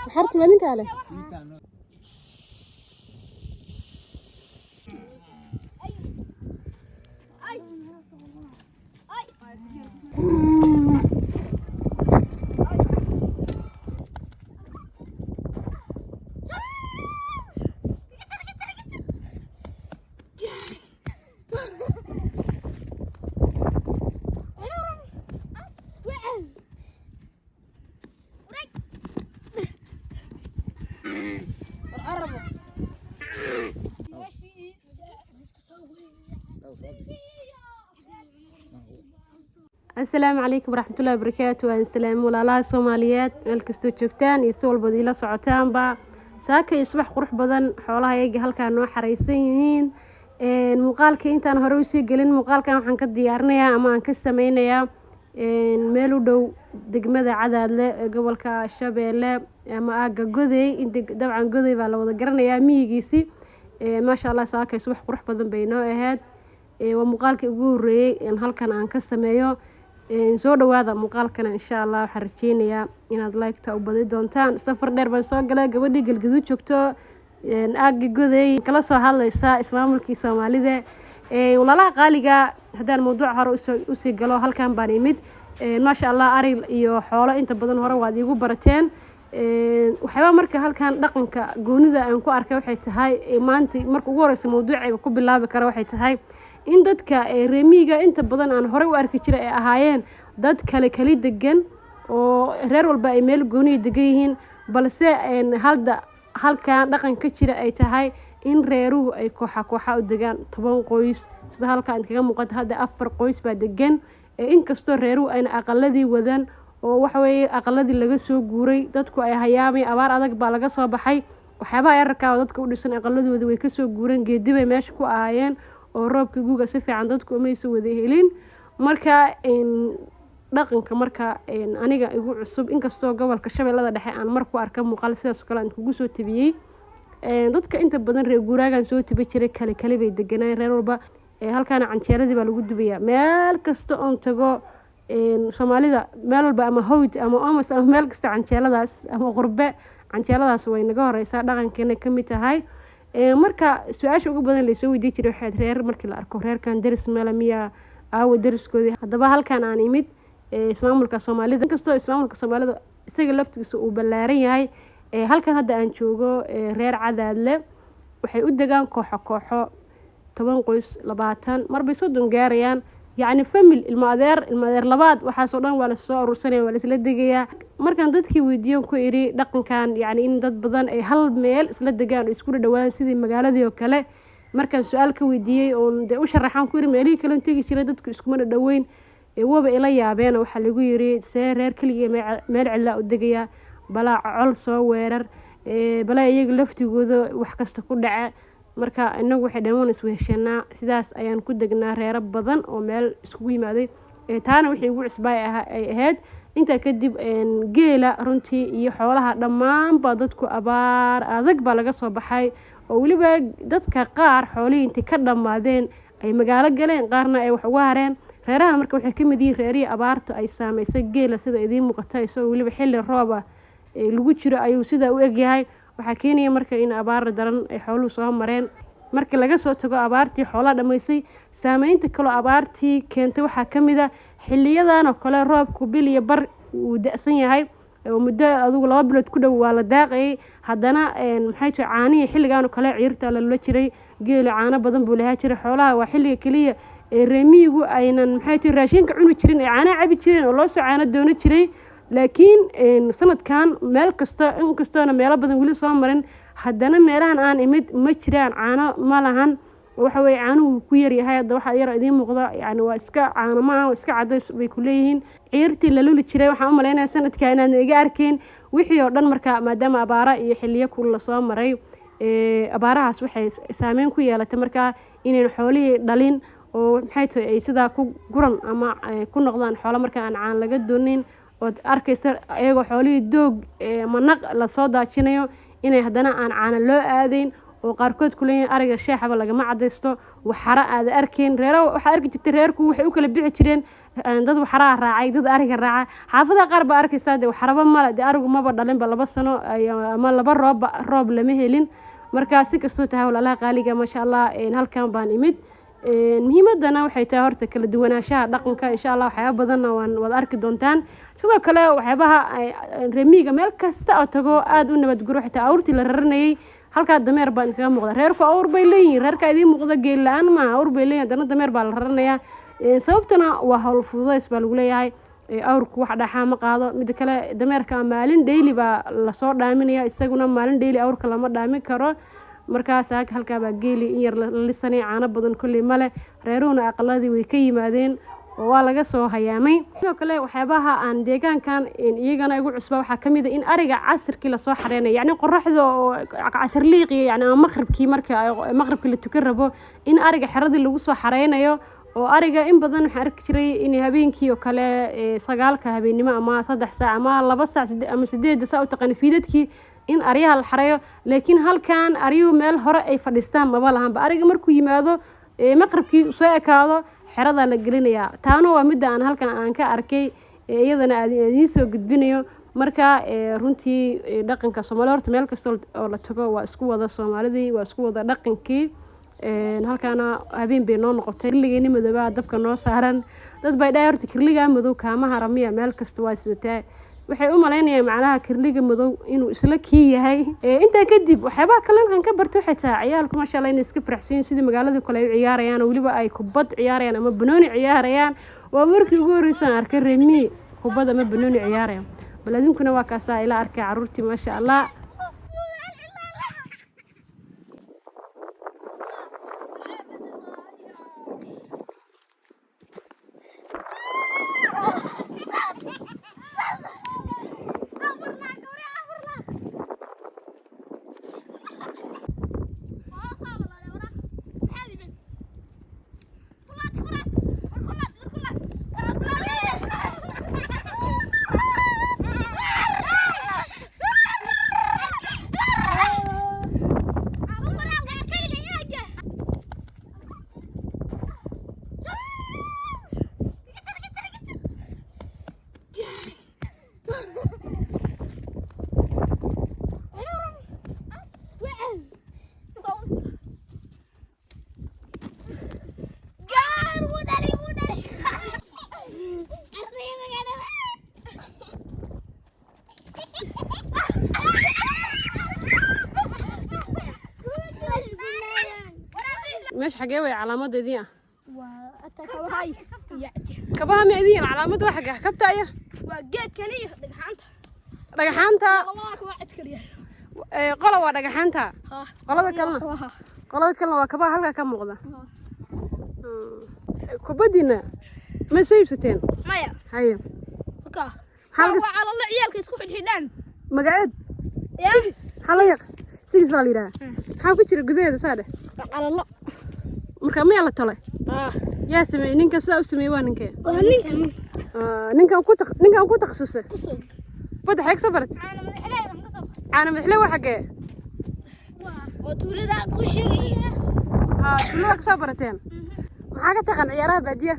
حرت ما انت عليه السلام عليكم ورحمة الله وبركاته. السلام ولا Soomaaliyeed meel kasto joogtaan iyo si walba ila socotaan ba saaka subax qurux badan xoolaha ayaga halka noo xareysan yihiin muuqaalka intaan hore u sii galin muuqaalkan waxaan ka diyaarinayaa ama aan ka sameynayaa meel u dhow degmada Cadaadle ee gobolka Shabeelle ama aaga Goday dabcan Goday baa la wada garanayaa miyigiisi ma sha Allah saaka subax qurux badan bay noo ahayd waa muuqaalkii ugu horeeyay in halkan aan ka sameeyo soo dhawaada muuqaalkana insha Allah waxaan rajeynayaa inaad like-ta u badi doontaan safar dheer baan soo galay gabadhii galgaduud joogto aaga Goday kala soo hadlaysa ismaamulkii Soomaalida walaalaha qaaliga hadaan mowduuc hore u sii galo halkan baan imid ma sha Allah ari iyo xoolo inta badan hore waad igu barateen waxba marka halkan dhaqanka goonida aan ku arkay waxay tahay maanta marka ugu horeysa mowduuciga ku bilaabi kara waxay tahay in dadka reemiga inta badan aan hore u arki jiray ay ahaayeen dad kale degan oo reer walba ay meel gooni degan yihiin balse halkan dhaqan ka jira ay tahay in reeruhu ay kooxa u degaan 10 qoys sida halkan kaga muuqata hadda 4 qoys baa degan in kasto reeruhu ayna aqaladii wadan oo waxa weeye aqaladii laga soo guuray dadku ay hayaamay abaar adag baa laga soo baxay waxba ay arkaa dadka u dhisan aqaladooda way ka soo guureen geedibay meesha ku ahaayeen oo roobka guuga si fiican dadku uma soo wada helin marka dhaqanka marka aniga igu cusub in kasto gobolka Shabeellada Dhexe aan mar ku arka muuqaal sidaas kale aan kugu soo tabiyay dadka inta badan reer guuraagan soo tabi jiray kale bay deganaan reer walba halkaan canjeeradii baa lagu dubayaa meel kasto oo tago Soomaalida meel walba ama hawd ama amas ama meel kasta canjeeladaas ama qurbe canjeeladaas way naga horeysaa dhaqankeena kamid tahay marka su'aasha ugu badan la soo weydiin jiray waxay reer markii la arko reerkan daris meel miya dariskoodii hadaba halkaan aan imid ismaamulka Soomaalida inkastoo ismaamulka Soomaalida isaga laftigiisa uu ballaaran yahay halkan hadda aan joogo reer Cadaadle waxay u degaan kooxo 10 qoys 20 marba soo gaarayaan يعني فاميل المادير labaad waxa soo dhan waa la soo urursanay waa la isla degayaa markaan dadkii weydiiyeen ku iri dhaqankan yani in dad badan ay hal meel isla degaan oo isku dhawaadaan sidii magaaladii oo kale markaan su'aal ka weydiiyay oo u sharaxan ku iri meelii kale tagi jiray dadku isku ma dhaweyn waba ila yaabeen waxa lagu yiri see reer kaliya meel cilla u degaya balaa col soo weerar balaa iyaga laftigooda wax kasta ku dhaca marka inagu waxay dhamaan isweeshanaa sidaas ayaan ku degnaa reer badan oo meel isku yimaaday taana wixii ugu cusbay ay ahayd inta kadib geela runtii iyo xoolaha dhamaan ba dadku abaar adag ba laga soo baxay oo waliba dadka qaar xoolihii inta ka dhamaadeen ay magaalo galeen qaarna ay wax uga hareen reeraha marka waxay kamid yihiin reerii abaartu ay saameysay geela sida idin muuqata isoo waliba xilli roob ah lagu jiro ayuu sida u egyahay waxa keenaya marka in abaar daran ay xooluhu soo mareen marka laga soo tago abaartii xoolaha dhameysay saameynta kale abaartii keentay waxa kamid ah xilliyadan oo kale roobku bil iyo bar uu da'san yahay oo muddo adigu 2 bilood ku dhow waa la daaqay haddana maxay tahay caanihi xilligan oo kale ciirta la jiray geelo caano badan buu lahaa jiray xoolaha waa xilliga kaliya reemigu aynan maxay tahay raashinka cuni jirin caana cabi jireen oo loo soo caano doono jiray laakiin sanadkan meel kasta in kastoona meel badan wali soo marin haddana meelahan aan imid ma jiraan caano ma lahan waxa way caanuhu ku yar yahay hadda waxa yar idin muuqda yani waa iska caano ma aha iska cadays bay ku leeyihiin ciirtii la luli jiray waxa u maleynayaa sanadkan inaan iga arkeen wixii oo dhan marka maadaama abaara iyo xilliyo kul la soo maray abaarahaas waxay saameyn ku yeelatay marka inay xoolihii dhalin oo maxay tahay ay sida ku guran ama ku noqdaan xoolo marka aan caan laga doonin oo arkaysta ayagoo xoolihii doog manaq la soo daajinayo inay haddana aan caana loo aadayn oo qaarkood ku leeyihiin ariga sheexaba lagama cadaysto waxara aad arkeen reero waxa arki jirtay reerku waxay u kala bixi jireen dad waxara raacay dad ariga raaca xaafada qaar ba arkaysaa waxaraba mala arigu maba dhalin ba 2 sano ama 2 roob lama helin marka si kasto tahay walaalaha qaaliga ma sha Allah halkan baan imid muhiimadana waxay tahay horta kala duwanaanshaha dhaqanka insha Allah waxyaabo badan waan wada arki doontaan sidoo kale waxyaabaha reemiga meel kasta oo tago aad u nabad guro xitaa awrtii la raranayay halka dameer baan kaga muuqda reerku awr bay leeyihiin reerka idin muuqda geel la'aan ma awr bay leeyihiin dana dameer baa la raranaya sababtuna waa hawl fududays baa lagu leeyahay awrku wax dhaxaa ma qaado mid kale dameerka maalin daily baa la soo dhaaminaya isaguna maalin daily awrka lama dhaamin karo markaas halka baa geeli in yar la lisanay caano badan kulli male reeruhuna aqaladii way ka yimaadeen oo waa laga soo hayaamay sidoo kale waxyaabaha aan deegaankan iyagana igu cusba waxa kamid ah in ariga casirkii la soo xareenay yani qorraxda oo casir liiqi yani maqribkii marka maqribkii la tukan rabo in ariga xiradii lagu soo xareenayo oo ariga in badan waxaan arki jiray in habeenkii oo kale 9 habeenimo ama 3 saac ama 2 saac ama 8 saac u taqaan fiidadkii in ariyaha la xareeyo laakiin halkan ariyu meel hore ay fadhistaan maba lahan ba ariga markuu yimaado maqribkii soo ekaado xerada la gelinayaa taano waa mid aan halkan aan ka arkay iyadana aad idin soo gudbinayo marka runtii dhaqanka Soomaaliyeed horta meel kasta oo la tago waa isku wada Soomaalidii waa isku wada dhaqankii halkaana habeen bay noo noqotay kirligeeni madooba dabka noo saaran dad bay dhaay horta kirliga madow kaama haramiya meel kasta waa sidataa waxay u maleynayaan macnaha kirliga madow inuu isla kii yahay inta kadib waxyaabaha kale aan ka bartay xitaa ciyaalku ma sha Allah inay iska farxsiin sidii magaalada kale ay ciyaarayaan waliba ay kubad ciyaarayaan ama banooni ciyaarayaan waa markii ugu horeysan arkay reemi kubad ama banooni ciyaarayaan baladinkuna waa kaasa ila arkay caruurtii ma sha Allah مش حاجة ويا علامات دي وأتكوهاي كبها ميدين علامات واحدة كبتة أيه وجيت كليه رجحانتها رجحانتها والله واحد كليه قلوا رجحانتها قلوا كلنا وكبها هلقا كم مغضى كبدينا ما سيبستين مايا هيا وكا على الله عيالك يسكوا في الحيدان مقعد يا حليق سيس باليرا حاكو جير غديده ساده على الله marka ma la talay yaa sameey ninka saa u sameey waa ninkee ninkan ku takhasusay bada xeeg sabarat caana mixlay waxa xagee waa tuulada ku sheegay tuulada ka sabarateen maxaa ka taqaan ciyaaraha baadiya